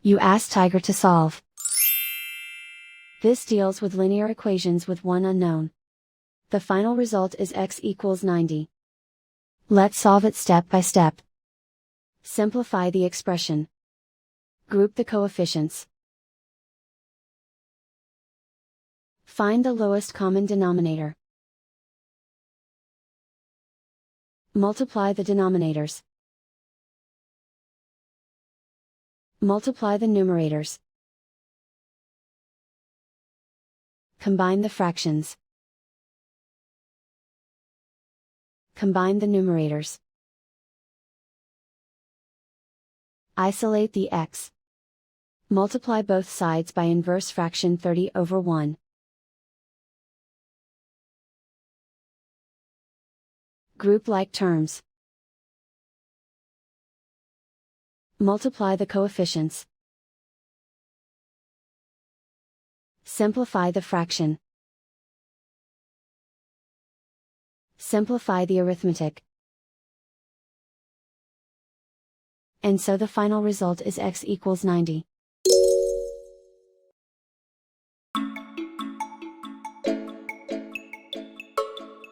You ask Tiger to solve. This deals with linear equations with one unknown. The final result is x equals 90. Let's solve it step by step. Simplify the expression. Group the coefficients. Find the lowest common denominator. Multiply the denominators. Multiply the numerators. Combine the fractions. Combine the numerators. Isolate the x. Multiply both sides by inverse fraction 30/1. Group like terms. Multiply the coefficients. Simplify the fraction. Simplify the arithmetic. And so the final result is x equals 90.